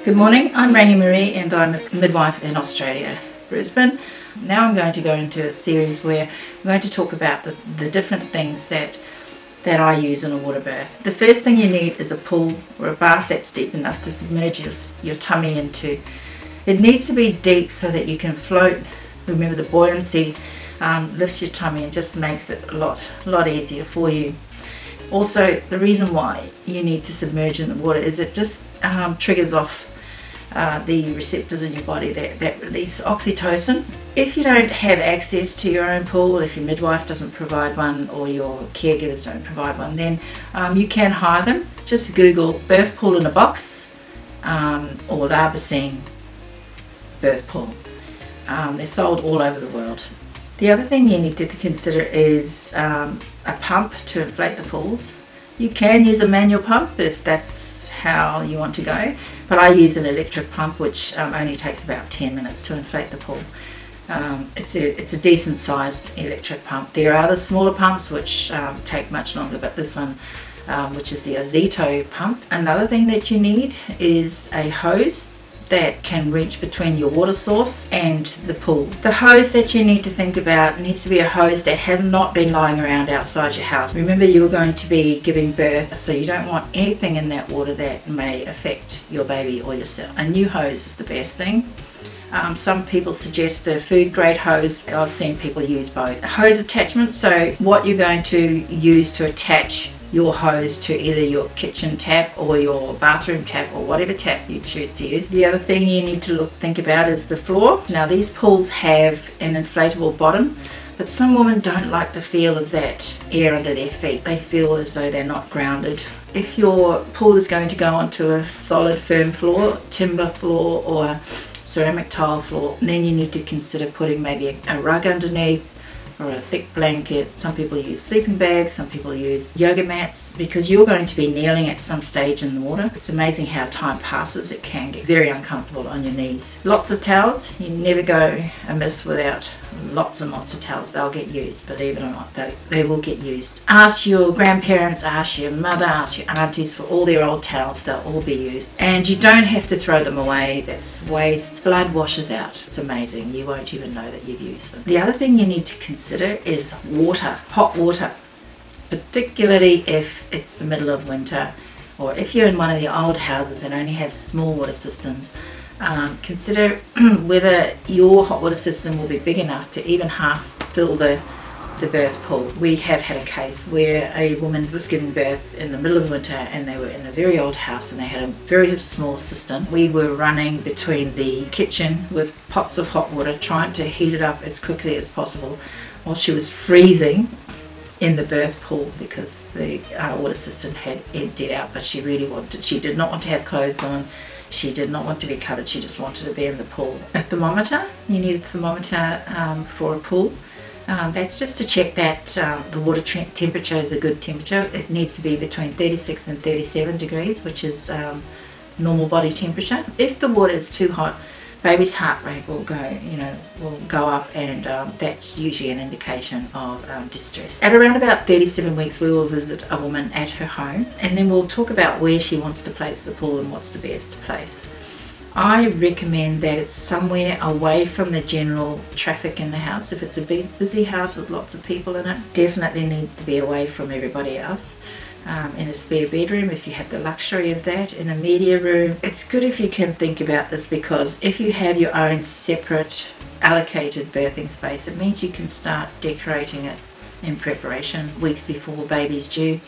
Good morning, I'm Rangimarie and I'm a midwife in Australia, Brisbane. Now I'm going to go into a series where I'm going to talk about the different things that I use in a water bath. The first thing you need is a pool or a bath that's deep enough to submerge your tummy into. It needs to be deep so that you can float. Remember, the buoyancy lifts your tummy and just makes it a lot easier for you. Also, the reason why you need to submerge in the water is it just triggers off the receptors in your body that release oxytocin. If you don't have access to your own pool, if your midwife doesn't provide one or your caregivers don't provide one, then you can hire them. Just Google birth pool in a box or Labasine birth pool. They're sold all over the world. The other thing you need to consider is a pump to inflate the pools. You can use a manual pump if that's how you want to go, but I use an electric pump which only takes about 10 minutes to inflate the pool. It's a decent sized electric pump. There are other smaller pumps which take much longer, but this one, which is the Ozito pump. Another thing that you need is a hose that can reach between your water source and the pool. The hose that you need to think about needs to be a hose that has not been lying around outside your house. Remember, you're going to be giving birth, so you don't want anything in that water that may affect your baby or yourself. A new hose is the best thing. Some people suggest the food grade hose. I've seen people use both. Hose attachment, so what you're going to use to attach your hose to either your kitchen tap or your bathroom tap or whatever tap you choose to use. The other thing you need to think about is the floor. Now, these pools have an inflatable bottom, but some women don't like the feel of that air under their feet. They feel as though they're not grounded. If your pool is going to go onto a solid firm floor, timber floor or ceramic tile floor, then you need to consider putting maybe a rug underneath or a thick blanket. Some people use sleeping bags, some people use yoga mats, because you're going to be kneeling at some stage in the water. It's amazing how time passes. It can get very uncomfortable on your knees. Lots of towels. You never go amiss without lots and lots of towels. They'll get used, believe it or not, they will get used. Ask your grandparents, ask your mother, ask your aunties for all their old towels. They'll all be used, and you don't have to throw them away. That's waste. Blood washes out. It's amazing. You won't even know that you've used them. The other thing you need to consider is water, hot water, particularly if it's the middle of winter or if you're in one of the old houses that only have small water systems. Consider whether your hot water system will be big enough to even half fill the birth pool. We have had a case where a woman was giving birth in the middle of winter and they were in a very old house and they had a very small system. We were running between the kitchen with pots of hot water trying to heat it up as quickly as possible while she was freezing in the birth pool because the water system had emptied out, but she did not want to have clothes on. She did not want to be covered, she just wanted to be in the pool. A thermometer, you need a thermometer for a pool. That's just to check that the water temperature is a good temperature. It needs to be between 36 and 37 degrees, which is normal body temperature. If the water is too hot, baby's heart rate will go up, and that's usually an indication of distress. At around about 37 weeks, we will visit a woman at her home, and then we'll talk about where she wants to place the pool and what's the best place. I recommend that it's somewhere away from the general traffic in the house. If it's a busy house with lots of people in it, definitely needs to be away from everybody else. In a spare bedroom, if you have the luxury of that, in a media room. It's good if you can think about this, because if you have your own separate allocated birthing space, it means you can start decorating it in preparation weeks before baby's due.